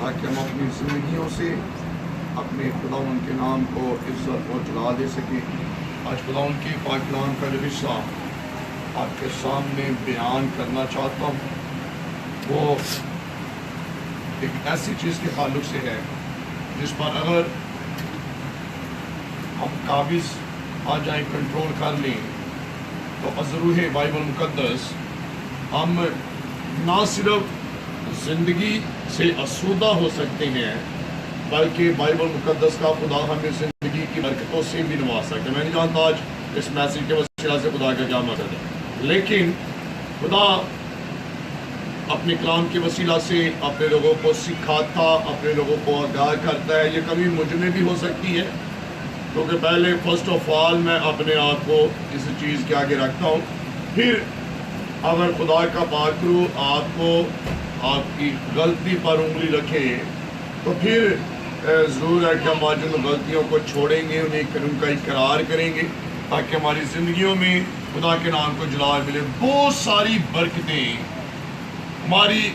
تاکہ ہم اپنی زندگیوں سے اپنے خداوند کے نام کو عزت اور جلا دے سکیں۔ آج خداوند کی پاک کلام کا جو حصہ آپ کے سامنے بیان کرنا چاہتا ہوں وہ ایک ایسی چیز کے تعلق سے ہے جس پر اگر ہم قابض آ جائیں، کنٹرول کر لیں، تو ازروح بائبل مقدس ہم نہ صرف زندگی سے آسودہ ہو سکتے ہیں بلکہ بائبل مقدس کا خدا ہمیں زندگی کی برکتوں سے بھی نواز سکتے ہیں۔ میں نہیں جانتا آج اس میسیج کے وسیلہ سے خدا کا کیا مقصد ہے، لیکن خدا اپنے کلام کے وسیلہ سے اپنے لوگوں کو سکھاتا، اپنے لوگوں کو آگاہ کرتا ہے۔ یہ کمی مجھ میں بھی ہو سکتی ہے، کیونکہ پہلے فرسٹ آف آل میں اپنے آپ کو اس چیز کے آگے رکھتا ہوں، پھر اگر خدا کا پاک روح آپ کو آپ کی غلطی پر انگلی رکھے تو پھر ضرور ہے کہ ہم آج ان غلطیوں کو چھوڑیں گے، ان کا اقرار کریں گے، تاکہ ہماری زندگیوں میں خدا کے نام کو جلال ملے۔ بہت ساری برکتیں ہماری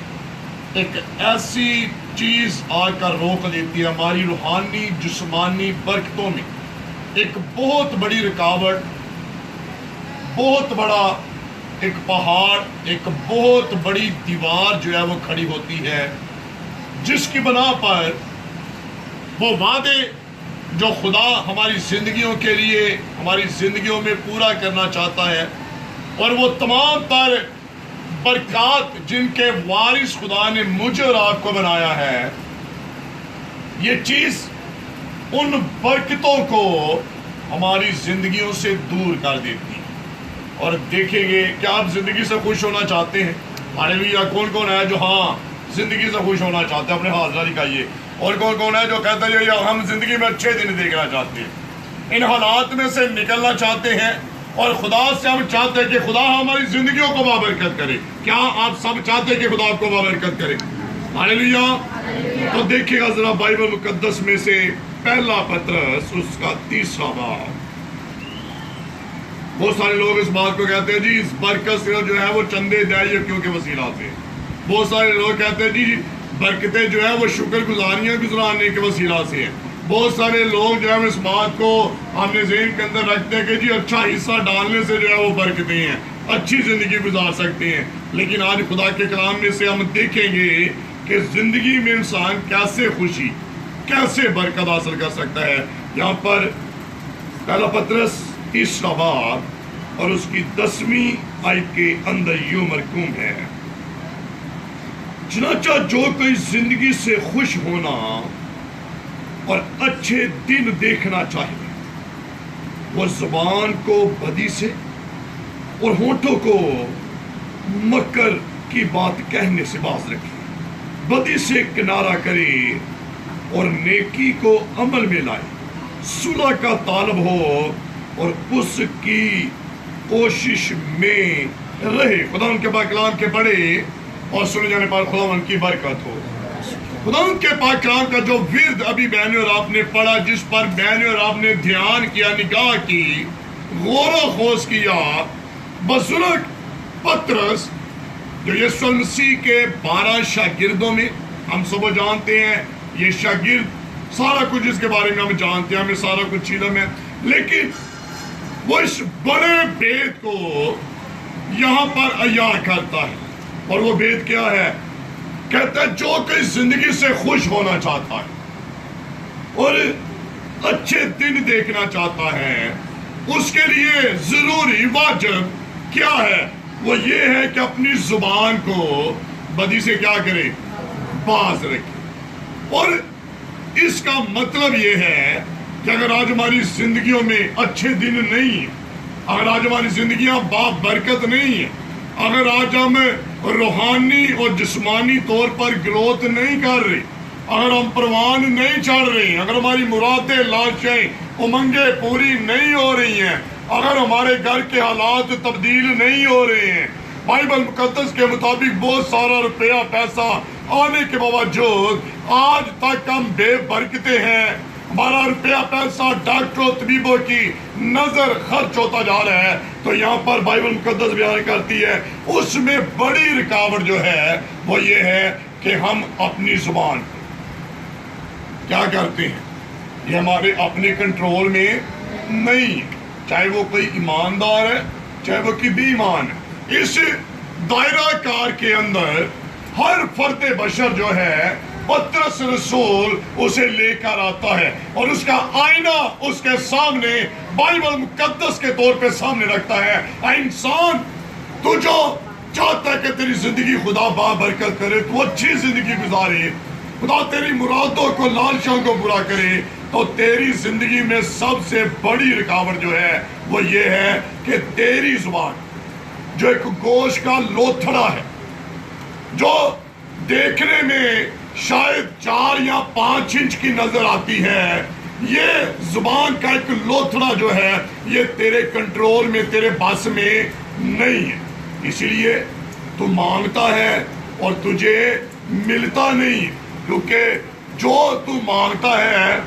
ایک ایسی چیز آ کر روک دیتی ہے، ہماری روحانی جسمانی برکتوں میں ایک بہت بڑی رکاوٹ، بہت بڑا ایک پہاڑ، ایک بہت بڑی دیوار جو ہے وہ کھڑی ہوتی ہے، جس کی بنا پر وہ وعدے جو خدا ہماری زندگیوں کے لیے ہماری زندگیوں میں پورا کرنا چاہتا ہے، اور وہ تمام تر برکات جن کے وارث خدا نے مجھے اور آپ کو بنایا ہے، یہ چیز ان برکتوں کو ہماری زندگیوں سے دور کر دیتی ہے۔ اور دیکھیں گے کہ آپ زندگی سے خوش ہونا چاہتے ہیں، ہاللیلویا، کون کون ہے جو زندگی سے خوش ہونا چاہتے ہیں؟ اپنے ہاتھ دکھائیے۔ اور کون کون ہے جو کہتا ہے یا ہم زندگی میں اچھے دن دیکھنا چاہتے ہیں، ان حالات میں سے نکلنا چاہتے ہیں، اور خدا سے ہم چاہتے ہیں کہ خدا ہماری زندگیوں کو بابرکت کرے۔ کیا آپ سب چاہتے ہیں کہ خدا آپ کو بابرکت کرے؟ ہاللیلویا۔ تو دیکھیے گا ذرا بائبل مقدس میں سے پہلا پطرس اس کا 3واں باب۔ بہت سارے لوگ اس بات کو کہتے ہیں جی اس برکت صرف جو ہے وہ چندے دہائیوں کے وسیلہ سے، بہت سارے لوگ کہتے ہیں جی برکتیں جو ہے وہ شکر گزاریاں گزرانے کے وسیلہ سے ہیں، بہت سارے لوگ جو ہے اس بات کو اپنے ذہن کے اندر رکھتے ہیں کہ جی اچھا حصہ ڈالنے سے جو ہے وہ برکتیں ہیں، اچھی زندگی گزار سکتے ہیں۔ لیکن آج خدا کے کلام میں سے ہم دیکھیں گے کہ زندگی میں انسان کیسے خوشی، کیسے برکت حاصل کر سکتا ہے۔ یہاں پر پہلا پطرس 3واں باب اور اس کی 10ویں آیت کے اندر یوں مرقوم ہے، چنانچہ جو کوئی زندگی سے خوش ہونا اور اچھے دن دیکھنا چاہے، وہ زبان کو بدی سے اور ہونٹوں کو مکر کی بات کہنے سے باز رکھے، بدی سے کنارہ کرے اور نیکی کو عمل میں لائے، صلح کا طالب ہو اور اس کی کوشش میں رہے۔ خدا ان کے پاک کلام کے پڑھے اور سنے جانے پر خدا ان کی برکت ہو۔ خدا ان کے پاک کلام کا جو ورد ابھی میں نے اور آپ نے پڑھا، جس پر میں نے اور آپ نے دھیان کیا، نگاہ کی، غور و خوض کیا، بزرگ پطرس جو یسوع مسیح کے 12 شاگردوں میں، ہم سب جانتے ہیں یہ شاگرد سارا کچھ جس کے بارے میں ہم جانتے ہیں، ہمیں سارا کچھ علم ہے، لیکن وہ اس بڑے بید کو یہاں پر عیاں کرتا ہے، اور وہ بید کیا ہے؟ کہتا ہے جو کوئی زندگی سے خوش ہونا چاہتا ہے اور اچھے دن دیکھنا چاہتا ہے، اس کے لیے ضروری واجب کیا ہے؟ وہ یہ ہے کہ اپنی زبان کو بدی سے کیا کرے؟ باز رکھے۔ اور اس کا مطلب یہ ہے کہ اگر آج ہماری زندگیوں میں اچھے دن نہیں ہیں، اگر آج ہماری زندگیاں برکت نہیں ہیں، اگر آج ہم روحانی اور جسمانی طور پر گروتھ نہیں کر رہے، اگر ہم پروان نہیں چڑھ رہے ہیں، اگر ہماری مرادیں، لالچیں، امنگیں پوری نہیں ہو رہی ہیں، اگر ہمارے گھر کے حالات تبدیل نہیں ہو رہے ہیں، بائبل مقدس کے مطابق بہت سارا روپیہ پیسہ آنے کے باوجود آج تک ہم بے برکتے ہیں، ہمارا روپیہ پیسہ ڈاکٹروں طبیبوں کی نظر خرچ ہوتا جا رہا ہے، تو یہاں پر بائبل مقدس بیان کرتی ہے اس میں بڑی رکاوٹ جو ہے وہ یہ ہے کہ ہم اپنی زبان کیا کرتے ہیں، یہ ہمارے اپنے کنٹرول میں نہیں، چاہے وہ کوئی ایماندار ہے چاہے وہ کوئی بے ایمان ہے۔ اس دائرہ کار کے اندر ہر فرد بشر جو ہے پطرس رسول اسے لے کر آتا ہے اور اس کا آئینہ اس کے سامنے بائبل مقدس کے طور پہ سامنے رکھتا ہے۔ اے انسان، تو جو چاہتا ہے کہ تیری زندگی خدا بابرکت کرے، تو اچھی زندگی گزارے، خدا تیری مرادوں کو لالچوں کو پورا کرے، تو تیری زندگی میں سب سے بڑی رکاوٹ جو ہے وہ یہ ہے کہ تیری زبان جو ایک گوشت کا لوتھڑا ہے، جو دیکھنے میں شاید 4 یا 5 انچ کی نظر آتی ہے، یہ زبان کا ایک لوتھڑا جو ہے یہ تیرے کنٹرول میں، تیرے بس میں نہیں ہے۔ اسی لیے تو مانگتا ہے اور تجھے ملتا نہیں، کیونکہ جو تو مانگتا ہے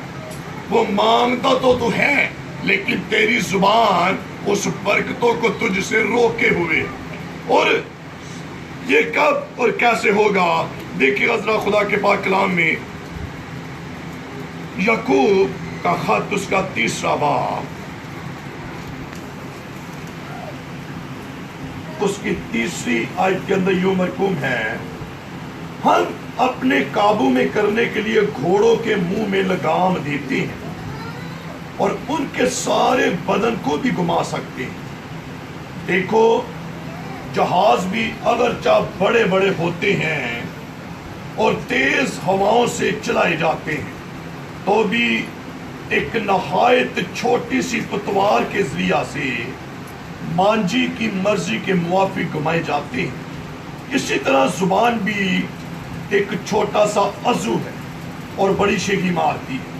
وہ مانگتا تو ہے، لیکن تیری زبان اس برکتوں کو تجھ سے روکے ہوئے۔ اور یہ کب اور کیسے ہوگا؟ دیکھیے ذرا خدا کے پاک کلام میں یعقوب کا خط، اس کا 3 باب، اس کی 3 آیت کے اندر یوں مرقوم ہے، ہم اپنے قابو میں کرنے کے لیے گھوڑوں کے منہ میں لگام دیتے ہیں اور ان کے سارے بدن کو بھی گھما سکتے ہیں۔ دیکھو، جہاز بھی اگرچہ بڑے بڑے ہوتے ہیں اور تیز ہواؤں سے چلائے جاتے ہیں، تو بھی ایک نہایت چھوٹی سی پتوار کے ذریعہ سے مانجی کی مرضی کے موافق گھمائے جاتے ہیں۔ اسی طرح زبان بھی ایک چھوٹا سا عضو ہے اور بڑی شیخی مارتی ہے۔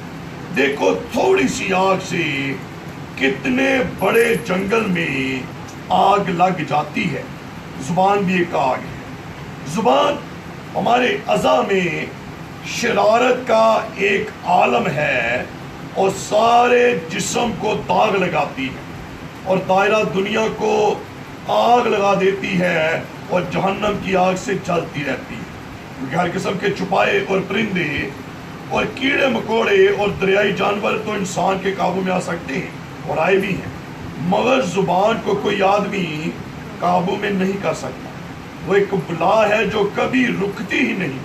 دیکھو، تھوڑی سی آگ سے کتنے بڑے جنگل میں آگ لگ جاتی ہے۔ زبان بھی ایک آگ ہے۔ زبان ہمارے اعضاء میں شرارت کا ایک عالم ہے اور سارے جسم کو داغ لگاتی ہے اور دائرہ دنیا کو آگ لگا دیتی ہے اور جہنم کی آگ سے جلتی رہتی ہے، کیونکہ ہر قسم کے چھپائے اور پرندے اور کیڑے مکوڑے اور دریائی جانور تو انسان کے قابو میں آ سکتے ہیں اور آئے بھی ہیں، مگر زبان کو کوئی آدمی قابو میں نہیں کر سکتا۔ وہ ایک بلا ہے جو کبھی رکتی ہی نہیں،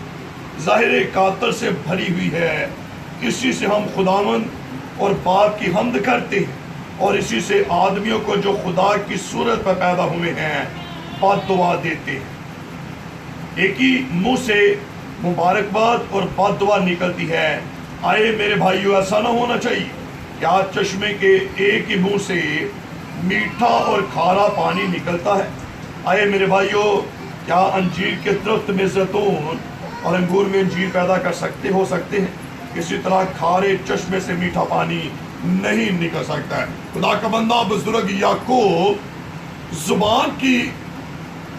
ظاہر قاتل سے بھری ہوئی ہے۔ اسی سے ہم خداوند اور باپ کی حمد کرتے ہیں اور اسی سے آدمیوں کو جو خدا کی صورت پر پیدا ہوئے ہیں بد دعا دیتے ہیں۔ ایک ہی منہ سے مبارکباد اور بد دعا نکلتی ہے۔ آئے میرے بھائیو، ایسا نہ ہونا چاہیے۔ کیا چشمے کے ایک ہی منہ سے میٹھا اور کھارا پانی نکلتا ہے؟ آئے میرے بھائیو، کیا انجیر کے درخت میں زیتون اور انگور میں انجیر پیدا کر ہو سکتے ہیں؟ اسی طرح کھارے چشمے سے میٹھا پانی نہیں نکل سکتا ہے۔ خدا کا بندہ بزرگ یعقوب زبان کی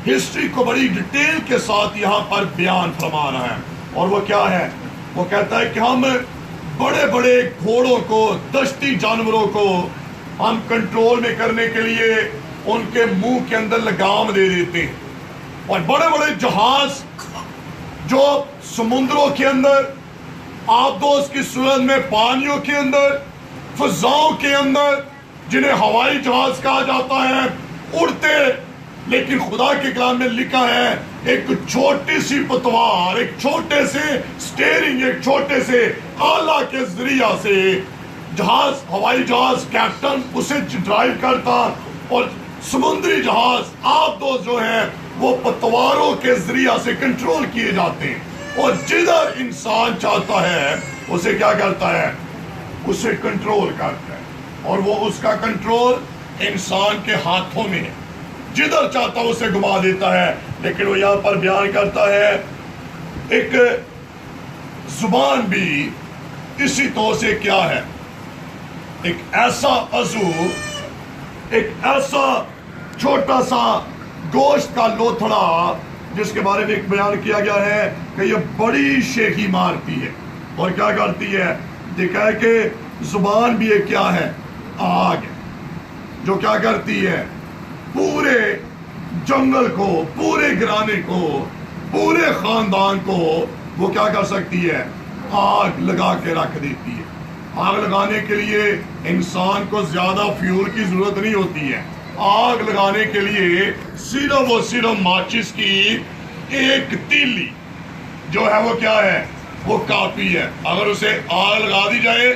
ہسٹری کو بڑی ڈیٹیل کے ساتھ یہاں پر بیان فرما رہا ہے، اور وہ کیا ہے؟ وہ کہتا ہے کہ ہم بڑے بڑے گھوڑوں کو، دشتی جانوروں کو ہم کنٹرول میں کرنے کے لیے ان کے منہ کے اندر لگام دے دیتے ہیں، اور بڑے بڑے جہاز جو سمندروں کے اندر، آبدوز کی صورت میں پانیوں کے اندر، فضاؤں کے اندر، جنہیں ہوائی جہاز کہا جاتا ہے، اڑتے، لیکن خدا کے کلام میں لکھا ہے ایک چھوٹی سی پتوار، ایک چھوٹے سے سٹیئرنگ، ایک چھوٹے سے آلہ کے ذریعہ سے جہاز، ہوائی جہاز کیپٹن اسے ڈرائیو کرتا، اور سمندری جہاز آبدوز جو ہیں وہ پتواروں کے ذریعہ سے کنٹرول کیے جاتے ہیں، اور جدھر انسان چاہتا ہے اسے کیا کرتا ہے؟ اسے کنٹرول کرتا ہے، اور وہ اس کا کنٹرول انسان کے ہاتھوں میں ہے، جدھر چاہتا ہے اسے گھما دیتا ہے۔ لیکن وہ یہاں پر بیان کرتا ہے ایک زبان بھی اسی طور سے کیا ہے؟ ایک ایسا عضو، ایک ایسا چھوٹا سا گوشت کا لوتھڑا جس کے بارے میں ایک بیان کیا گیا ہے کہ یہ بڑی شیخی مارتی ہے اور کیا کرتی ہے؟ دیکھا ہے کہ زبان بھی ایک کیا ہے؟ آگ ہے، جو کیا کرتی ہے؟ پورے جنگل کو، پورے گرانے کو، پورے خاندان کو وہ کیا کر سکتی ہے؟ آگ لگا کے رکھ دیتی ہے. آگ لگانے کے لیے انسان کو زیادہ فیول کی ضرورت نہیں ہوتی ہے. آگ لگانے کے لیے صرف اور صرف ماچس کی ایک تیلی جو ہے وہ کیا ہے؟ وہ کافی ہے. اگر اسے آگ لگا دی جائے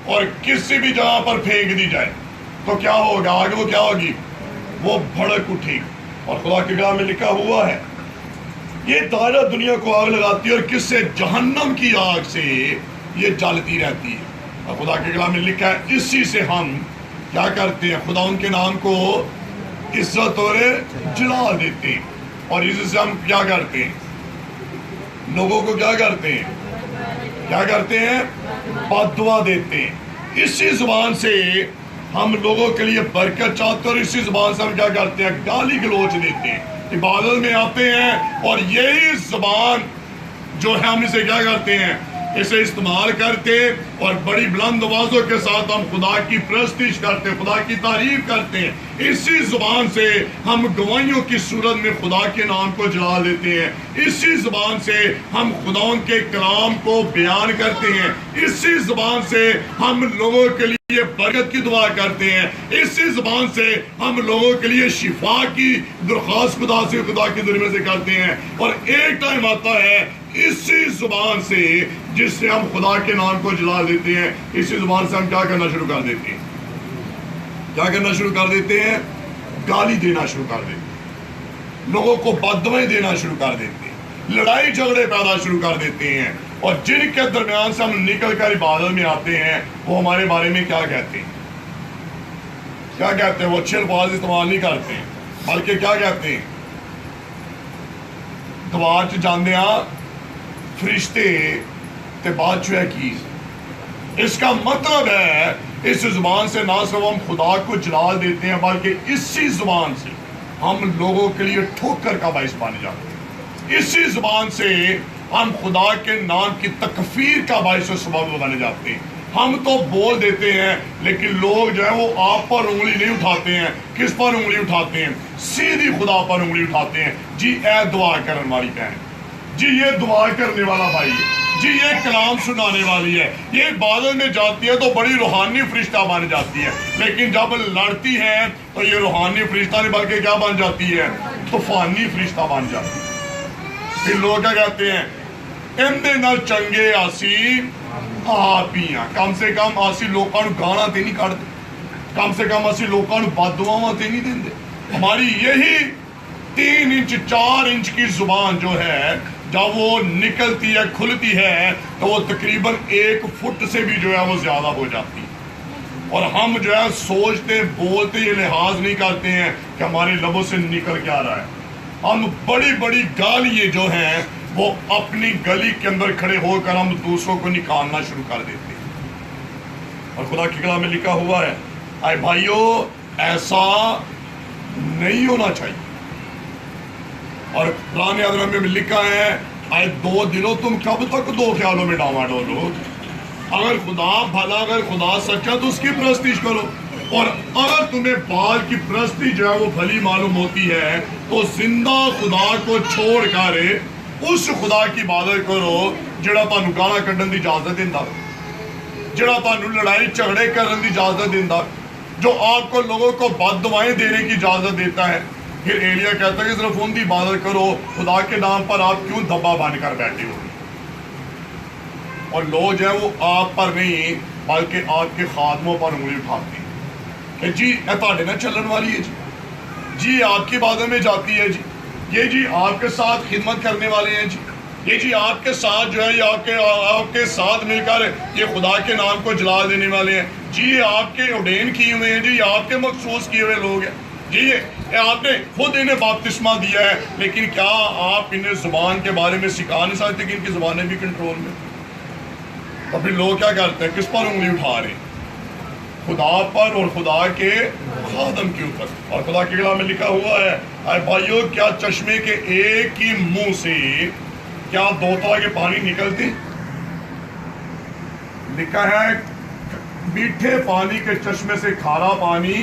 اور کسی بھی جگہ پر پھینک دی جائے تو کیا ہوگا؟ آگ وہ کیا ہوگی؟ وہ بھڑک اٹھے گی. اور خدا کے کلام میں لکھا ہوا ہے یہ دائرہ دنیا کو آگ لگاتی ہے اور کس سے؟ جہنم کی آگ سے یہ جلتی رہتی ہے. اور خدا کے کلام میں لکھا ہے اسی سے ہم کیا کرتے ہیں؟ خدا ان کے نام کو عزت اور جلال دیتے ہیں. اور اسی سے ہم کیا کرتے ہیں؟ لوگوں کو کیا کرتے ہیں؟ کیا کرتے ہیں؟ بد دعا دیتے ہیں. اسی زبان سے ہم لوگوں کے لیے برکت چاہتے ہیں اور اسی زبان سے ہم کیا کرتے ہیں؟ گالی گلوچ دیتے ہیں. عبادت میں آتے ہیں اور یہی زبان جو ہے ہم اسے کیا کرتے ہیں؟ اسے استعمال کرتے اور بڑی بلند آوازوں کے ساتھ ہم خدا کی پرستش کرتے ہیں، خدا کی تعریف کرتے ہیں. اسی زبان سے ہم گواہیوں کی صورت میں خدا کے نام کو جلال دیتے ہیں. اسی زبان سے ہم خدا کے کلام کو بیان کرتے ہیں. اسی زبان سے ہم لوگوں کے لیے برکت کی دعا کرتے ہیں. اسی زبان سے ہم لوگوں کے لیے شفا کی درخواست خدا کے ذریعے سے کرتے ہیں. اور ایک ٹائم آتا ہے اسی زبان سے جس سے ہم خدا کے نام کو جلال دیتے ہیں، اسی زبان سے ہم کیا کرنا شروع کر دیتے ہیں؟ کیا کرنا شروع کر دیتے ہیں؟ گالی دینا شروع کر دیتے ہیں. لوگوں کو بددعائیں دینا شروع کر دیتے ہیں. لڑائی جھگڑے پیدا شروع کر دیتے ہیں. اور جن کے درمیان سے ہم نکل کر عبادت میں آتے ہیں وہ ہمارے بارے میں کیا کہتے ہیں؟ کیا کہتے ہیں؟ وہ اچھے الفاظ استعمال نہیں کرتے ہیں بلکہ کیا کہتے ہیں؟ دعا جاندے فرشتے تے بات جو ہے کی. اس کا مطلب ہے اس زبان سے نہ صرف ہم خدا کو جلال دیتے ہیں بلکہ اسی زبان سے ہم لوگوں کے لیے ٹھوکر کا باعث بن جاتے ہیں. اسی زبان سے ہم خدا کے نام کی تکفیر کا باعث و سبب بن جاتے ہیں. ہم تو بول دیتے ہیں لیکن لوگ جو ہے وہ آپ پر انگلی نہیں اٹھاتے ہیں. کس پر انگلی اٹھاتے ہیں؟ سیدھی خدا پر انگلی اٹھاتے ہیں. جی اے دعا کرنے والی بہن، جی یہ دعا کرنے والا بھائی ہے، جی یہ کلام سنانے والی ہے، یہ عبادت میں جاتی ہے تو بڑی روحانی فرشتہ بن جاتی ہے. لیکن جب لڑتی ہے تو یہ روحانی فرشتہ نہیں بلکہ کیا بن جاتی ہے؟ طوفانی فرشتہ بن جاتی ہے. پھر لوگ کیا کہتے ہیں؟ اندے نال چنگے آسی آپیاں. کم سے کم آسی لوگوں گانا تے نہیں کھڑتے، کم سے کم اسی لوگوں بد دعاواں تے نہیں دیندے. ہماری یہی 3 انچ 4 انچ کی زبان جو ہے جب وہ نکلتی ہے کھلتی ہے تو وہ تقریباً 1 فٹ سے بھی جو ہے وہ زیادہ ہو جاتی ہے. اور ہم جو ہے سوچتے بولتے یہ لحاظ نہیں کرتے ہیں کہ ہمارے لبوں سے نکل کیا رہا ہے. ہم بڑی بڑی گالیاں جو ہیں وہ اپنی گلی کے اندر کھڑے ہو کر ہم دوسروں کو نکالنا شروع کر دیتے ہیں. اور خدا کے کلام میں لکھا ہوا ہے اے بھائیو ایسا نہیں ہونا چاہیے. اور قرآن عظیم میں لکھا ہے اے 2 دلوں تم کب تک 2 خیالوں میں ڈاما ڈولو؟ اگر خدا بھلا، اگر خدا سچا تو اس کی پرستش کرو. اور اگر تمہیں بال کی پرستی جو ہے وہ بھلی معلوم ہوتی ہے تو زندہ خدا کو چھوڑ کر اس خدا کی عبادت کرو جڑا تانوں گانا کڈن دی اجازت دیندا، جڑا تانوں لڑائی جھگڑے کرن دی اجازت دیندا، جو آپ کو لوگوں کو بد دعائیں دینے کی اجازت دیتا ہے. پھر ایلیا کہتا ہے کہ صرف ان کی عبادت کرو، خدا کے نام پر آپ کیوں دھبا بن کر بیٹھے ہو؟ اور لوگ جو ہے وہ آپ پر نہیں بلکہ آپ کے خادموں پر انگلی اٹھاتے ہیں کہ جی اے تہاڈے نال چلن والی ہے، جی آپ کی عبادت میں جاتی ہے، یہ جی آپ کے ساتھ خدمت کرنے والے ہیں، یہ جی آپ کے ساتھ جو ہے یہ آپ کے ساتھ مل کر یہ خدا کے نام کو جلال دینے والے ہیں، جی یہ آپ کے اڈین کیے ہوئے ہیں، جی یہ آپ کے مخصوص کیے ہوئے لوگ ہیں، جی آپ نے خود انہیں بپتسمہ دیا ہے. لیکن کیا آپ انہیں زبان کے بارے میں سکھا نہیں سکتے کہ ان کی زبانیں بھی کنٹرول میں؟ تو پھر لوگ کیا کرتے ہیں؟ کس پر انگلی اٹھا رہے ہیں؟ خدا پر اور خدا کے خادم کے اوپر. اور خدا کے کلام میں لکھا ہوا ہے اے بھائیو کیا چشمے کے ایک ہی منہ سے کیا 2 طرح کے پانی نکلتے؟ لکھا ہے میٹھے پانی کے چشمے سے کھارا پانی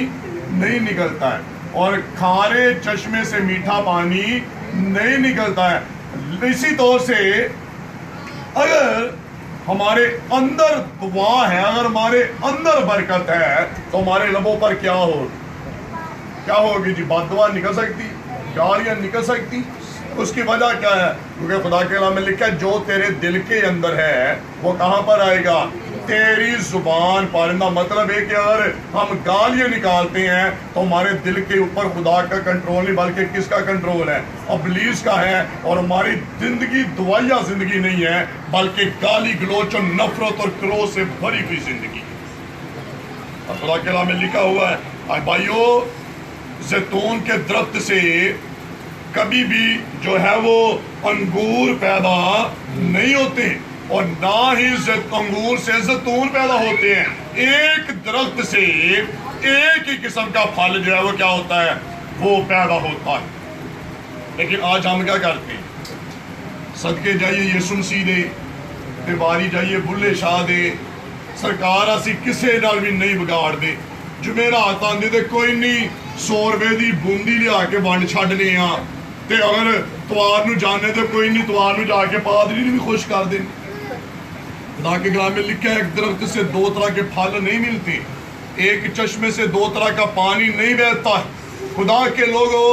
نہیں نکلتا ہے اور کھارے چشمے سے میٹھا پانی نہیں نکلتا ہے. اسی طور سے اگر ہمارے اندر دعا ہے، اگر ہمارے اندر برکت ہے تو ہمارے لبوں پر کیا ہوگی جی؟ بد دعا نکل سکتی، گالیاں نکل سکتی؟ اس کی وجہ کیا ہے؟ کیونکہ خدا کے کلام میں لکھا ہے جو تیرے دل کے اندر ہے وہ کہاں پر آئے گا؟ تیری زبان پر۔ مطلب ہے کہ اگر ہم گالیاں نکالتے ہیں تو ہمارے دل کے اوپر خدا کا کنٹرول نہیں بلکہ کس کا کنٹرول ہے؟ ابلیس کا ہے، اور ہماری زندگی دعائیا زندگی نہیں ہے بلکہ گالی گلوچ اور نفرت اور کروہ سے بھری ہوئی زندگی۔ اور خدا کے کلام میں لکھا ہوا ہے اے بھائیو، زیتون کے درخت سے کبھی بھی جو ہے وہ انگور پیدا نہیں ہوتے، اور نہ ہی انگور سے زیتون پیدا ہوتے ہیں۔ ایک درخت سے ایک ہی قسم کا پھل جو ہے وہ کیا ہوتا ہے؟ وہ پیدا ہوتا ہے۔ لیکن آج ہم کیا کرتے ہیں؟ صدقے جائیے یسوع مسیح دے، دیواری جائیے بلے شاہ دے، سرکار اسی کسے نال بھی نہیں بگاڑ دے۔ جمعرات آندے تے کوئی نہیں 100 روپے دی بوندی لیا کے ونڈ چھڈنے آ، تے اگر توار نو جانے تے کوئی نہیں توار نو جا کے پادری نے بھی خوش کر دیں۔ خدا کے کلام میں لکھا ہے ایک درخت سے 2 طرح کے پھل نہیں ملتے، ایک چشمے سے 2 طرح کا پانی نہیں بہتا۔ خدا کے لوگوں،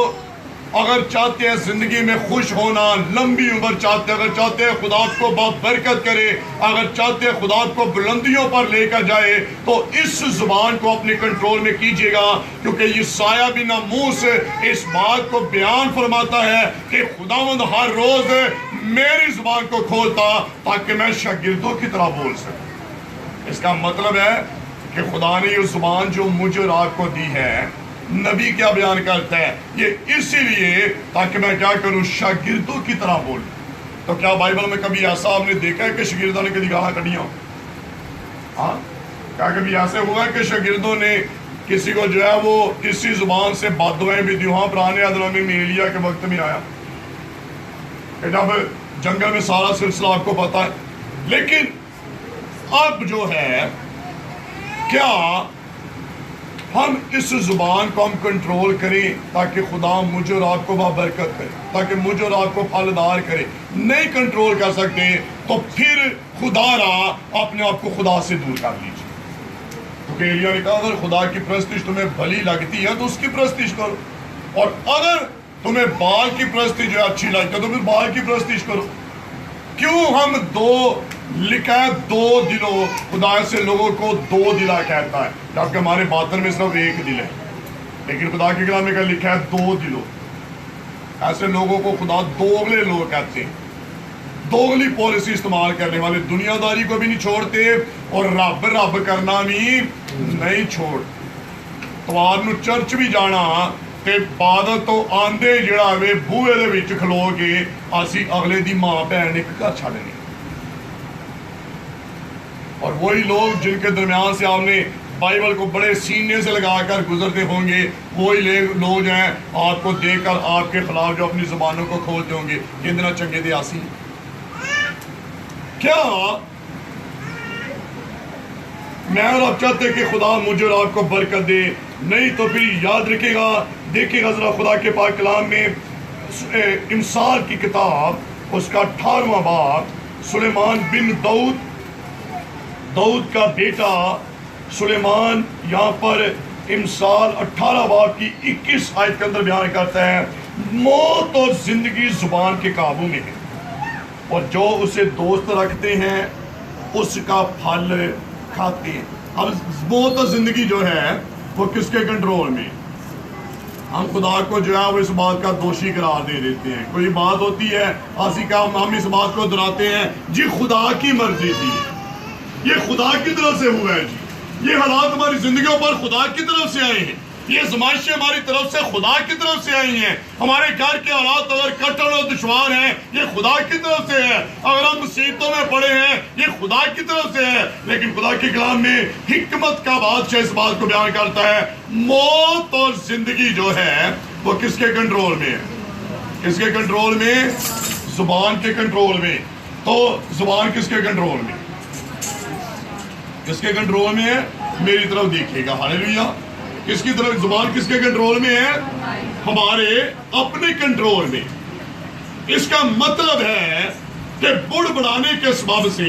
اگر چاہتے ہیں زندگی میں خوش ہونا، لمبی عمر چاہتے ہیں، اگر چاہتے ہیں خدا کو برکت کرے، اگر چاہتے ہیں خدا کو بلندیوں پر لے کر جائے، تو اس زبان کو اپنے کنٹرول میں کیجئے گا، کیونکہ یسایہ بن آموس اس بات کو بیان فرماتا ہے کہ خداوند ہر روز میری زبان کو کھولتا تاکہ میں شاگردوں کی طرح بول سکوں۔ اس کا مطلب ہے کہ خدا نے یہ زبان جو مجھے اور آپ کو دی ہے، نبی کیا بیان کرتا ہے؟ یہ اسی لیے تاکہ میں کیا کروں؟ شاگردوں کی طرح بولوں۔ تو کیا بائبل میں کبھی ایسا آپ نے دیکھا ہے کہ شاگردوں نے کبھی گالیاں کڑی ہوں؟ ہاں، کیا کبھی ایسے ہوا ہے کہ شاگردوں نے کسی کو جو ہے وہ اسی زبان سے بد دعائیں بھی دی؟ وہاں پرانے عہد میں ایلیاہ کے وقت میں آیا کہ جب جنگل میں سارا سلسلہ آپ کو پتا ہے۔ لیکن اب جو ہے کیا ہم اس زبان کو ہم کنٹرول کریں تاکہ خدا مجھے اور آپ کو برکت کرے، تاکہ مجھے اور آپ کو پھلدار کرے؟ نہیں کنٹرول کر سکتے تو پھر خدا را اپنے آپ کو خدا سے دور کر لیجیے۔ کیونکہ ایلیاہ نے کہا اگر خدا کی پرستش تمہیں بھلی لگتی ہے تو اس کی پرستش کرو، اور اگر تمہیں بال کی پرستش جو اچھی لگتی ہے تو پھر بال کی پرستش کرو۔ کیوں ہم لکھا ہے 2 دلوں، خدا سے لوگوں کو 2 دلا کہتا ہے، جبکہ ہمارے باطن میں صرف 1 دل ہے، لیکن خدا کے کلام میں کیا لکھا ہے؟ 2 دلوں۔ ایسے لوگوں کو خدا دوغلے لوگ کہتے ہیں، دوغلی پالیسی استعمال کرنے والے، دنیا داری کو بھی نہیں چھوڑتے اور رب کرنا بھی نہیں چھوڑ۔ توار نو چرچ بھی جانا تے بعد تو آندے جڑا وے بوئے دے وچ کھلو کے اسی اگلے دی ماں بہن ایک گھر چھڈنے، اور وہی لوگ جن کے درمیان سے آپ نے بائبل کو بڑے سینے سے لگا کر گزرتے ہوں گے، وہی لوگ جو ہیں آپ کو دیکھ کر آپ کے خلاف جو اپنی زبانوں کو کھولتے ہوں گے۔ کتنا چنگے دے آسی۔ کیا میں اور آپ چاہتے کہ خدا مجھے اور آپ کو برکت دے؟ نہیں تو پھر یاد رکھے گا، دیکھے گا ذرا خدا کے پاک کلام میں امثال کی کتاب اس کا 18واں باب، سلیمان بن داؤد کا بیٹا سلیمان یہاں پر امثال 18 باب کی 21 آیت کے اندر بیان کرتا ہے موت اور زندگی زبان کے قابو میں ہے، اور جو اسے دوست رکھتے ہیں اس کا پھل کھاتے ہیں۔ اب موت اور زندگی جو ہے وہ کس کے کنٹرول میں؟ ہم خدا کو جو ہے وہ اس بات کا دوشی قرار دے دیتے ہیں۔ کوئی بات ہوتی ہے آسی کا ہم اس بات کو دہراتے ہیں جی خدا کی مرضی تھی، یہ خدا کی طرف سے ہوا ہے، جی یہ حالات ہماری زندگیوں پر خدا کی طرف سے آئے ہیں، یہ آزمائشیں ہماری طرف سے خدا کی طرف سے آئی ہیں، ہمارے گھر کے حالات اگر کٹھن اور دشوار ہیں یہ خدا کی طرف سے ہے، اگر ہم مصیبتوں میں پڑے ہیں یہ خدا کی طرف سے ہے۔ لیکن خدا کے کلام میں حکمت کا بادشاہ اس بات کو بیان کرتا ہے موت اور زندگی جو ہے وہ کس کے کنٹرول میں ہے؟ کس کے کنٹرول میں؟ زبان کے کنٹرول میں۔ تو زبان کس کے کنٹرول میں؟ کس کے کنٹرول میں ہے؟ میری طرف دیکھیے گا، ہاللیلویا۔ کس کی طرف؟ زبان کس کے کنٹرول میں ہے؟ ہمارے اپنے کنٹرول میں۔ اس کا مطلب ہے کہ بڑھ بڑھانے کے سبب سے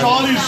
40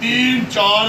3-4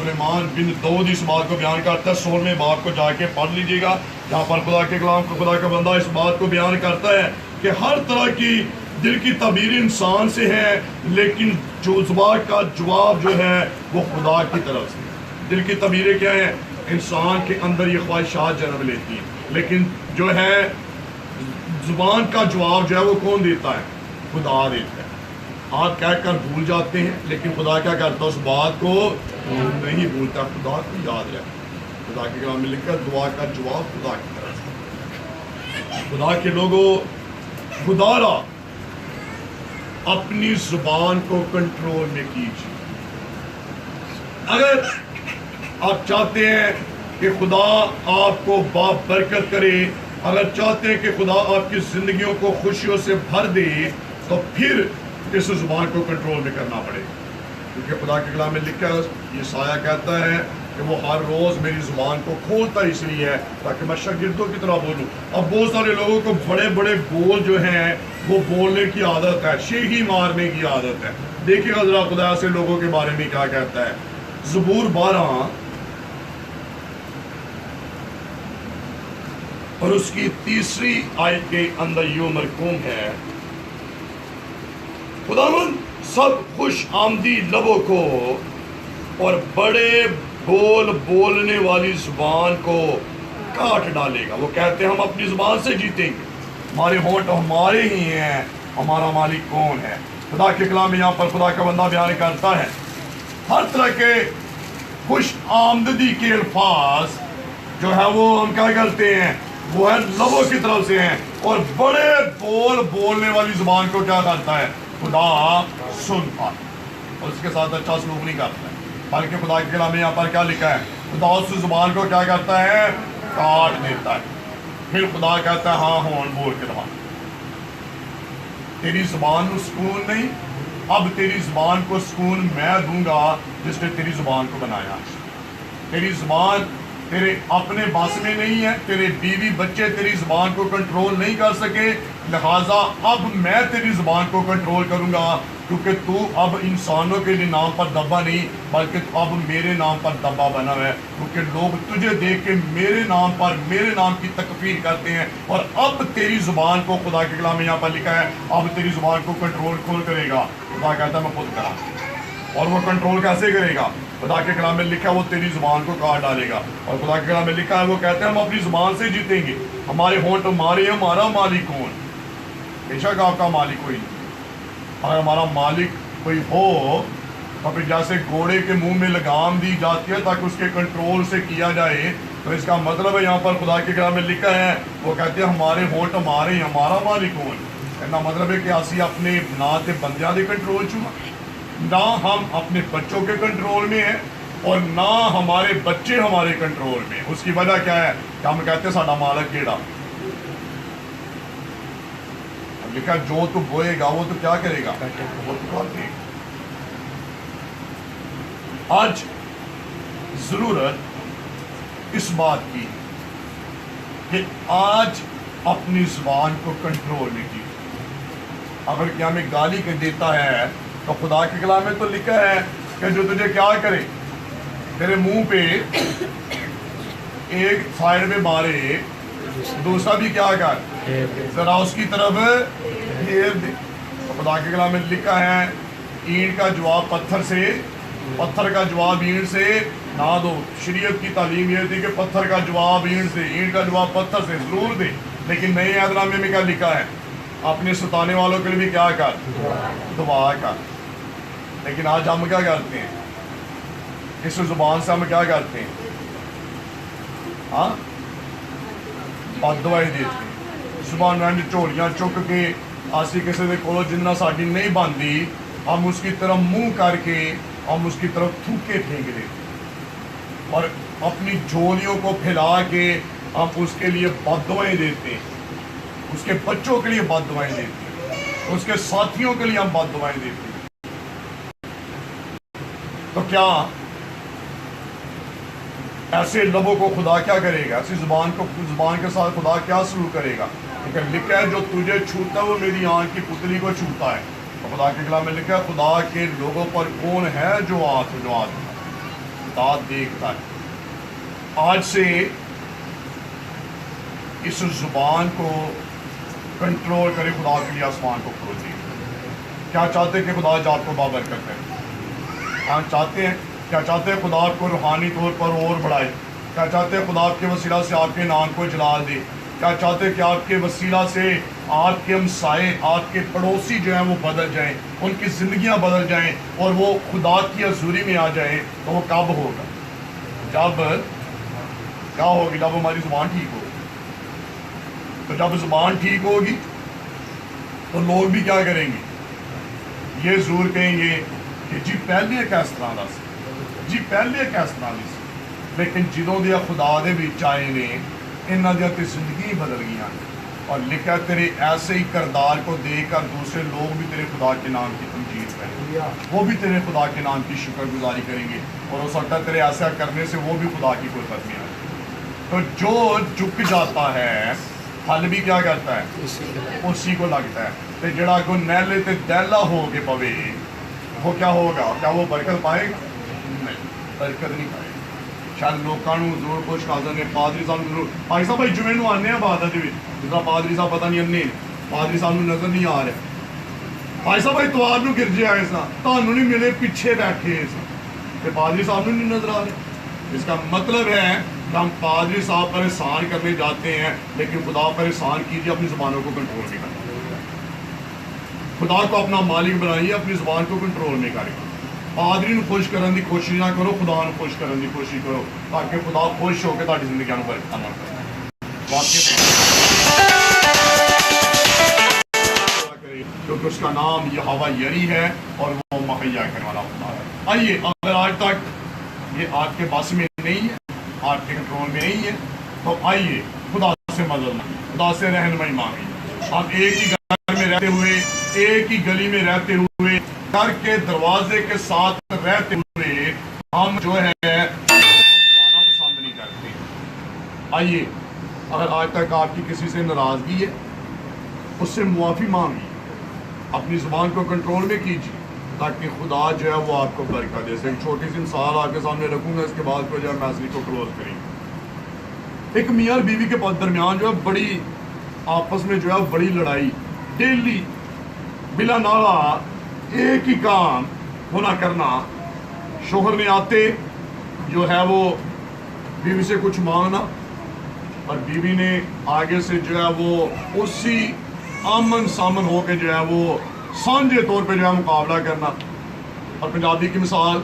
سلیمان بن داؤد اس بات کو بیان کرتا ہے، 16ویں باب کو جا کے پڑھ لیجیے گا، جہاں پر خدا کے کلام کو خدا کا بندہ اس بات کو بیان کرتا ہے کہ ہر طرح کی دل کی تعبیر انسان سے ہے، لیکن جو زبان کا جواب جو ہے وہ خدا کی طرف سے۔ دل کی تعبیریں کیا ہیں؟ انسان کے اندر یہ خواہشات جنم لیتی ہیں، لیکن جو ہے زبان کا جواب جو ہے وہ کون دیتا ہے؟ خدا دیتا ہے۔ آپ کہہ کر بھول جاتے ہیں، لیکن خدا کیا کرتا ہے؟ اس بات کو نہیں بھولتا، خدا کو یاد رکھتا۔ خدا کے کلام میں لکھا دعا کا جواب خدا کی طرف سے۔ خدا کے لوگوں، خدا را اپنی زبان کو کنٹرول میں کیجیے۔ اگر آپ چاہتے ہیں کہ خدا آپ کو برکت کرے، اگر چاہتے ہیں کہ خدا آپ کی زندگیوں کو خوشیوں سے بھر دے، تو پھر اس زبان کو کنٹرول میں کرنا پڑے، کیونکہ خدا کے کلام میں لکھا ہے، یسایہ کہتا ہے کہ وہ ہر روز میری زبان کو کھولتا اس لیے ہے تاکہ میں شاگردوں کی طرح بولوں۔ اب بہت سارے لوگوں کو بڑے بڑے بول جو ہیں وہ بولنے کی عادت ہے، شیخی مارنے کی عادت ہے۔ دیکھیے گا ذرا خدا سے لوگوں کے بارے میں کیا کہتا ہے۔ زبور 12 اور اس کی 3 آیت کے اندر یوں مرقوم ہے، خداوند سب خوش آمدی لبوں کو اور بڑے بول بولنے والی زبان کو کاٹ ڈالے گا۔ وہ کہتے ہیں ہم اپنی زبان سے جیتیں گے، ہمارے ہونٹ ہمارے ہی ہیں، ہمارا مالک کون ہے۔ خدا کے کلام میں یہاں پر خدا کا بندہ بیان کرتا ہے ہر طرح کے خوش آمدی کے الفاظ جو ہے وہ ہم کیا کرتے ہیں؟ وہ ہے لبوں کی طرف سے ہیں، اور بڑے بول بولنے والی زبان کو کیا کرتا ہے؟ خدا سنتا ہے، اور اس کے ساتھ اچھا سلوک نہیں کرتا ہے، بلکہ خدا کے کلام میں یہاں پر کیا لکھا ہے؟ خدا اس زبان کو کیا کرتا ہے؟ کاٹ دیتا ہے۔ پھر خدا کہتا ہے ہاں ہون بول کے دبا، تیری زبان کو سکون نہیں، اب تیری زبان کو سکون میں دوں گا جس نے تیری زبان کو بنایا۔ تیری زبان تیرے اپنے بس میں نہیں ہے، تیرے بیوی بچے تیری زبان کو کنٹرول نہیں کر سکے، لہٰذا اب میں تیری زبان کو کنٹرول کروں گا، کیونکہ تو اب انسانوں کے لیے نام پر دبا نہیں بلکہ تو اب میرے نام پر دبا بنا ہے، کیونکہ لوگ تجھے دیکھ کے میرے نام پر میرے نام کی تکفیر کرتے ہیں، اور اب تیری زبان کو خدا کے کلام میں یہاں پر لکھا ہے اب تیری زبان کو کنٹرول کون کرے گا؟ خدا کہتا ہے میں خود کرا۔ اور وہ کنٹرول کیسے کرے گا؟ خدا کے کلام میں لکھا ہے وہ تیری زبان کو کاٹ ڈالے گا، اور خدا کے کلام میں لکھا ہے وہ کہتے ہیں ہم اپنی زبان سے جیتیں گے، ہمارے ہونٹ ہمارے ہیں، ہمارا مالک کون؟ بے شک آپ کا مالک کوئی نہیں۔ اگر ہمارا مالک کوئی ہو تو پھر جیسے گھوڑے کے منہ میں لگام دی جاتی ہے تاکہ اس کے کنٹرول سے کیا جائے، تو اس کا مطلب ہے یہاں پر خدا کے کلام میں لکھا ہے وہ کہتے ہیں ہمارے ہونٹ ہمارے ہیں، ہمارا مالک کون؟ کہنا مطلب ہے کہ اسی اپنے نہ تے بندیاں دے کنٹرول چاہ، نہ ہم اپنے بچوں کے کنٹرول میں ہیں اور نہ ہمارے بچے ہمارے کنٹرول میں۔ اس کی وجہ کیا ہے کہ ہم کہتے ہیں ساڈا مالک کیڑا؟ لکھا جو تو بوئے گا وہ تو کیا کرے گا؟ وہ تو کاٹے گا۔ آج ضرورت اس بات کی کہ آج اپنی زبان کو کنٹرول میں کی۔ اگر کیا ہمیں گالی کے دیتا ہے تو خدا کے کلام میں تو لکھا ہے کہ جو تجھے کیا کرے، تیرے منہ پہ ایک سائڈ میں مارے دوسرا بھی کیا کر ذرا اس کی طرف پھیر دے۔ خدا کے کلام میں لکھا ہے اینٹ کا جواب پتھر سے، پتھر کا جواب اینٹ سے نہ دو۔ شریعت کی تعلیم یہ تھی کہ پتھر کا جواب اینٹ سے، اینٹ کا جواب پتھر سے ضرور دے، لیکن نئے عہد نامے میں کیا لکھا ہے؟ اپنے ستانے والوں کے لیے بھی کیا کر؟ دعا کر۔ لیکن آج ہم کیا کرتے ہیں؟ اس زبان سے ہم کیا کرتے ہیں؟ ہاں بد دعائی دیتے ہیں۔ زبان میں چولیاں چک کے آسی کسی دے کولو جنہ ساڈی نہیں بنتی ہم اس کی طرف منہ کر کے ہم اس کی طرف تھوکے پھینک دیتے ہیں، اور اپنی جھولیوں کو پھیلا کے ہم اس کے لیے بد دعائیں دیتے ہیں، اس کے بچوں کے لیے بد دعائیں دیتے ہیں، اس کے ساتھیوں کے لیے ہم بد دعائیں دیتے ہیں۔ تو کیا ایسے لبوں کو خدا کیا کرے گا؟ ایسی زبان کے ساتھ خدا کیا سلوک کرے گا؟ لیکن لکھا ہے جو تجھے چھوتا ہے وہ میری آنکھ کی پتلی کو چھوتا ہے۔ تو خدا کے کلام میں لکھا ہے خدا کے لوگوں پر کون ہے جو آنکھ خدا دیکھتا ہے. آج سے اس زبان کو کنٹرول کرے خدا کے لیے آسمان کو کھول دے. کیا چاہتے ہیں کہ خدا آج آپ کو بابرکت کرے؟ کیا چاہتے ہیں؟ کیا چاہتے ہیں خدا آپ کو روحانی طور پر اور بڑھائے؟ کیا چاہتے ہیں خدا آپ کے وسیلہ سے آپ کے نام کو جلال دے؟ کیا چاہتے ہیں کہ آپ کے وسیلہ سے آپ کے ہمسائے، آپ کے پڑوسی جو ہیں وہ بدل جائیں، ان کی زندگیاں بدل جائیں اور وہ خدا کی حضوری میں آ جائیں؟ تو وہ کب ہوگا؟ جب کیا ہوگی؟ جب ہماری زبان ٹھیک ہوگی. تو جب زبان ٹھیک ہوگی تو لوگ بھی کیا کریں گے؟ یہ ضرور کہیں گے کہ جی پہلے کس طرح دا سی، جی پہلے کس طرح دی سی. لیکن جدوں دیا خدا دے وچ آئے نے انہاں دیا تے زندگی بدل گئی. اور لکھا تیرے ایسے ہی کردار کو دیکھ کر دوسرے لوگ بھی تیرے خدا کے نام کی تمجید کریں گے، وہ بھی تیرے خدا کے نام کی شکر گزاری کریں گے. اور ہو سکتا ہے تیرے ایسا کرنے سے وہ بھی خدا کی کوئی قدمی آئے. تو جو جھک جاتا ہے پھل بھی کیا کرتا ہے؟ اسی کو لگتا ہے. تے جڑا کو نیلے تے دیلا ہو کے پوے وہ کیا ہوگا؟ کیا وہ برکت پائے گا؟ نہیں، برکت نہیں پائے گا. شاید لوگوں ضرور خوش خاصا نے پادری صاحب ضرور بھائی صاحب بھائی جمعے آنے ہیں عبادت جس طرح پادری صاحب پتہ نہیں انے پادری صاحب نظر نہیں آ رہے. بھائی صاحب بھائی توار نو گرجے آئے سا تانوں نہیں ملے پیچھے بیٹھے سا تے پادری صاحب نو نہیں نظر آ رہے. اس کا مطلب ہے کہ ہم پادری صاحب پر احسان کرنے جاتے ہیں لیکن خدا پر احسان کیجیے، اپنی زبانوں کو کنٹرول نہیں کرنا. خدا کو اپنا مالک بنائیے، اپنی زبان کو کنٹرول نہیں کرے. پادری نو خوش کرنے کی کوشش نہ کرو، خدا نو خوش کرنے کی کوشش کرو تاکہ خدا خوش ہو کے تہاڈی زندگی نو برکت عطا کرے. کیونکہ اس کا نام یہوہ یری ہے اور وہ مہیا کرنے والا خدا ہے. آئیے، اگر آج تک یہ آپ کے بس میں نہیں ہے، آپ کے کنٹرول میں نہیں ہے، تو آئیے خدا سے مدد مانگیں، خدا سے رہنمائی مانگیں. آپ ایک ہی گھر میں رہتے ہوئے، ایک ہی گلی میں رہتے ہوئے، گھر کے دروازے کے ساتھ رہتے ہوئے ہم جو ہے بلانا پسند نہیں کرتے. آئیے، اگر آج تک آپ کی کسی سے ناراضگی ہے اس سے معافی مانگیے، اپنی زبان کو کنٹرول میں کیجیے تاکہ خدا جو ہے وہ آپ کو برکت دے. ایک چھوٹی سی مثال آپ کے سامنے رکھوں گا، اس کے بعد جو ہے میسج کو کلوز کریں گے. ایک میاں اور بیوی کے درمیان جو ہے بڑی آپس میں جو ہے بڑی لڑائی، ڈیلی بلا نالا ایک ہی کام ہونا کرنا. شوہر نے آتے جو ہے وہ بیوی سے کچھ مانگنا اور بیوی نے آگے سے جو ہے وہ اسی آمن سامن ہو کے جو ہے وہ سانجھے طور پہ جو ہے مقابلہ کرنا. اور پنجابی کی مثال،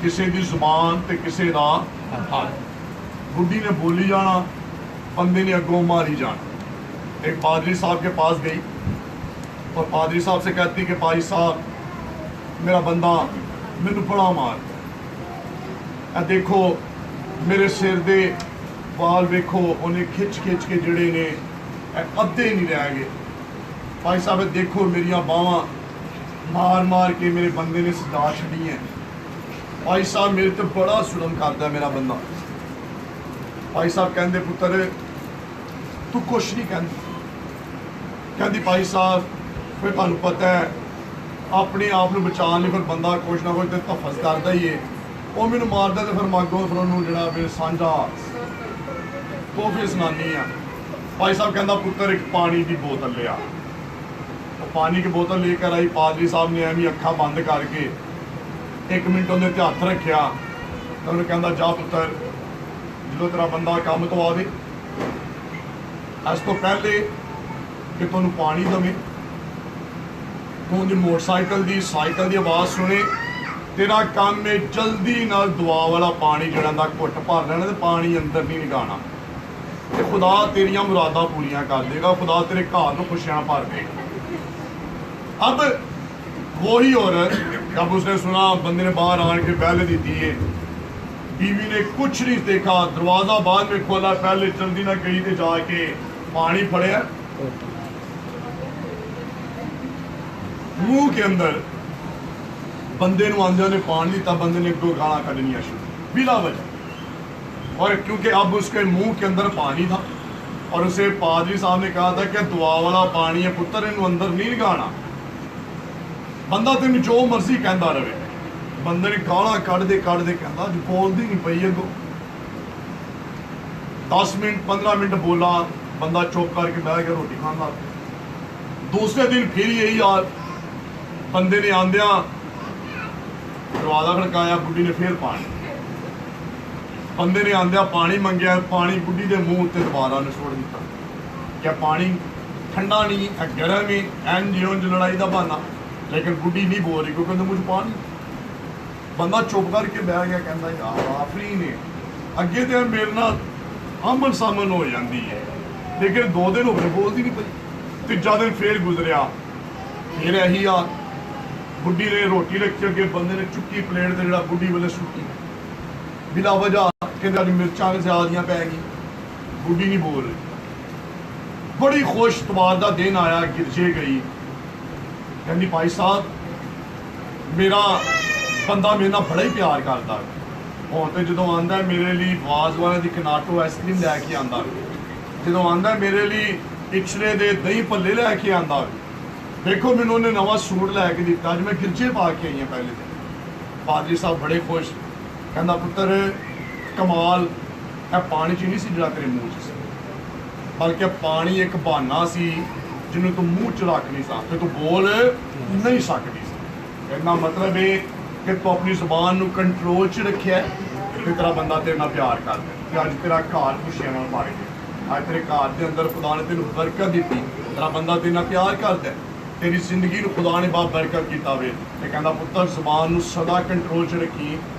کسی دی زبان تے کسی دا ہاتھ. بڈھی نے بولی جانا، بندے نے اگوں ماری جانا. ایک پادری صاحب کے پاس گئی اور پادری صاحب سے کہتی کہ پادری صاحب میرا بندہ مینو بڑا مارتا ہے، دیکھو میرے سر دے بال ویکھو انہیں کھچ کھچ کے جڑے نے ادھے نہیں رہ گئے. بھائی صاحب دیکھو میریاں باواں مار مار کے میرے بندے نے سجا چھڑی ہیں. بھائی صاحب میرے تو بڑا ظلم کرتا ہے میرا بندہ. بھائی صاحب کہندے پتر تو کچھ نہیں کہندی بھائی صاحب پھر تمہیں پتہ ہے اپنے آپ کو بچانے پھر بندہ کچھ نہ کچھ تو تحفظ کرتا ہی ہے. وہ مینوں ماردا تو پھر ماگوں پھر انہوں جڑا پھر سانجا توحفے سنانی ہے. بھائی صاحب کہندا پتر ایک پانی کی بوتل لیا. وہ پانی کی بوتل لے کر آئی. پادری صاحب نے ایویں اکھاں بند کر کے 1 منٹ انہیں تے ہاتھ رکھیا تو انہوں کہندا جا پتر جدوں تیرا بندہ کام تو آ دے اس تو پہلے کہ تمہیں پانی دے تو موٹر سائیکل دی سائیکل دی آواز سنے تیرا کام میں جلدی نال دعا والا پانی جڑا دا گھٹ بھر لینا تے پانی اندر نہیں نگانا تے خدا تیریاں مراداں پوریاں کر دے گا. خدا تیرے گھر نو خوشیاں بھر دے گا. اب وہی عورت جب اس نے سنا بندے نے باہر آن کے پہلے دیتی ہے، بیوی نے کچھ نہیں دیکھا، دروازہ بعد میں کھولا، پہلے جلدی نہ گئی تے جا کے پانی پھڑیا منہ کے اندر. بندے نو آندے نے پانی دیتا، بندے نے دو گالاں کڈنیاں شروع بلا وجہ. اور کیونکہ اب اس کے منہ کے اندر پانی تھا اور اسے پادری صاحب نے کہا تھا کہ دعا والا پانی ہے پتر انہوں اندر نہیں لگانا، بندہ تین جو مرضی کہندا رہے ਬੰਦੇ ਨੇ ਗਾਲਾਂ ਕੱਢਦੇ ਕਹਿੰਦਾ ਅੱਜ ਬੋਲਦੀ ਨਹੀਂ ਪਈ ਅੱਗੋਂ 10 ਮਿੰਟ 15 ਮਿੰਟ ਬੋਲਾ ਬੰਦਾ ਚੁੱਪ ਕਰਕੇ ਬਹਿ ਗਿਆ ਰੋਟੀ ਖਾਣ ਲੱਗ ਪਿਆ। ਦੂਸਰੇ ਦਿਨ ਫਿਰ ਇਹੀ ਹਾਲ, ਬੰਦੇ ਨੇ ਆਂਦਿਆਂ ਦਰਵਾਜ਼ਾ ਖੜਕਾਇਆ, ਬੁੱਢੀ ਨੇ ਫਿਰ ਪਾਣੀ, ਬੰਦੇ ਨੇ ਆਂਦਿਆਂ ਪਾਣੀ ਮੰਗਿਆ, ਪਾਣੀ ਬੁੱਢੀ ਦੇ ਮੂੰਹ ਉੱਤੇ ਦੁਬਾਰਾ ਨੇ ਸੁੱਟ ਦਿੱਤਾ। ਕਿ ਪਾਣੀ ਠੰਡਾ ਨਹੀਂ ਹੈ, ਗਰਮ ਹੈ, ਐਨ ਜਿਉਂ ਲੜਾਈ ਦਾ ਬਹਾਨਾ। ਲੇਕਿਨ ਬੁੱਢੀ ਨਹੀਂ ਬੋਲ ਰਹੀ ਕਿਉਂਕਿ ਮੁਝ ਪਾਣੀ। ਬੰਦਾ ਚੁੱਪ ਕਰਕੇ ਬਹਿ ਗਿਆ, ਕਹਿੰਦਾ ਯਾਰ ਆਫਰੀ ਨੇ ਅੱਗੇ ਤੇ ਮੇਰੇ ਨਾਲ ਆਮਣ ਸਾਮਣ ਹੋ ਜਾਂਦੀ ਹੈ, ਲੇਕਿਨ 2 ਦਿਨ ਹੋ ਗਏ ਬੋਲਦੀ ਨਹੀਂ ਪਈ। ਤੀਜਾ ਦਿਨ ਫੇਰ ਗੁਜ਼ਰਿਆ, ਫਿਰ ਇਹੀ ਆ। ਬੁੱਢੀ ਨੇ ਰੋਟੀ ਰੱਖੀ ਅੱਗੇ, ਬੰਦੇ ਨੇ ਚੁੱਕੀ ਪਲੇਟ ਤੇ ਜਿਹੜਾ ਬੁੱਢੀ ਵੇਲੇ ਸੁੱਟੀ ਬਿਲਾ ਵਜ੍ਹਾ, ਕਹਿੰਦੇ ਅੱਜ ਮਿਰਚਾਂ ਜ਼ਿਆਦੀਆਂ ਪੈ ਗਈ। ਬੁੱਢੀ ਨਹੀਂ ਬੋਲ ਰਹੀ। ਬੜੀ ਖੁਸ਼ ਤਵਾਰ ਦਾ ਦਿਨ ਆਇਆ, ਗਿਰਜੇ ਗਈ, ਕਹਿੰਦੀ ਭਾਈ ਸਾਹਿਬ ਮੇਰਾ ਬੰਦਾ ਮੇਰੇ ਨਾਲ ਬੜਾ ਹੀ ਪਿਆਰ ਕਰਦਾ। ਹੁਣ ਤੇ ਜਦੋਂ ਆਂਦਾ ਮੇਰੇ ਲਈ ਵਾਜ਼ਵਾਨ ਦੀ ਕਨਾਟੋ ਆਈਸਕ੍ਰੀਮ ਲੈ ਕੇ ਆਂਦਾ, ਜਦੋਂ ਆਂਦਾ ਮੇਰੇ ਲਈ ਇਕਸ਼ਰੇ ਦੇ ਦਹੀਂ ਭੱਲੇ ਲੈ ਕੇ ਆਂਦਾ। ਦੇਖੋ ਮੈਨੂੰ ਉਹਨੇ ਨਵਾਂ ਸੂਟ ਲੈ ਕੇ ਦਿੱਤਾ, ਅੱਜ ਮੈਂ ਗਿਰਜੇ ਪਾ ਕੇ ਆਈ ਹਾਂ ਪਹਿਲੇ ਦਿਨ। ਪਾਦਰੀ ਸਾਹਿਬ ਬੜੇ ਖੁਸ਼, ਕਹਿੰਦਾ ਪੁੱਤਰ ਕਮਾਲ, ਇਹ ਪਾਣੀ 'ਚ ਨਹੀਂ ਸੀ ਜਿਹੜਾ ਤੇਰੇ ਮੂੰਹ 'ਚ ਸੀ, ਬਲਕਿ ਪਾਣੀ ਇੱਕ ਬਹਾਨਾ ਸੀ ਜਿਹਨੂੰ ਤੂੰ ਮੂੰਹ 'ਚ ਰੱਖ ਨਹੀਂ ਸਕਦਾ ਤੇ ਤੂੰ ਬੋਲ ਨਹੀਂ ਸਕਦੀ ਸੀ। ਇਹਦਾ ਮਤਲਬ ਇਹ ਕਿ ਤੂੰ ਆਪਣੀ ਜ਼ੁਬਾਨ ਨੂੰ ਕੰਟਰੋਲ 'ਚ ਰੱਖਿਆ ਤੇ ਤੇਰਾ ਬੰਦਾ ਤੇਰੇ ਨਾਲ ਪਿਆਰ ਕਰਦਾ। ਤੇ ਅੱਜ ਤੇਰਾ ਘਰ ਖੁਸ਼ੀਆਂ ਨਾਲ ਭਰ ਗਿਆ, ਅੱਜ ਤੇਰੇ ਘਰ ਦੇ ਅੰਦਰ ਖੁਦਾ ਨੇ ਤੈਨੂੰ ਬਰਕਤ ਦਿੱਤੀ, ਤੇਰਾ ਬੰਦਾ ਤੇਰੇ ਨਾਲ ਪਿਆਰ ਕਰਦਾ, ਤੇਰੀ ਜ਼ਿੰਦਗੀ ਨੂੰ ਖੁਦਾ ਨੇ ਬਹੁਤ ਬਰਕਤ ਕੀਤਾ ਹੋਵੇ। ਤੇ ਕਹਿੰਦਾ ਪੁੱਤਰ ਜ਼ੁਬਾਨ ਨੂੰ ਸਦਾ ਕੰਟਰੋਲ 'ਚ ਰੱਖੀ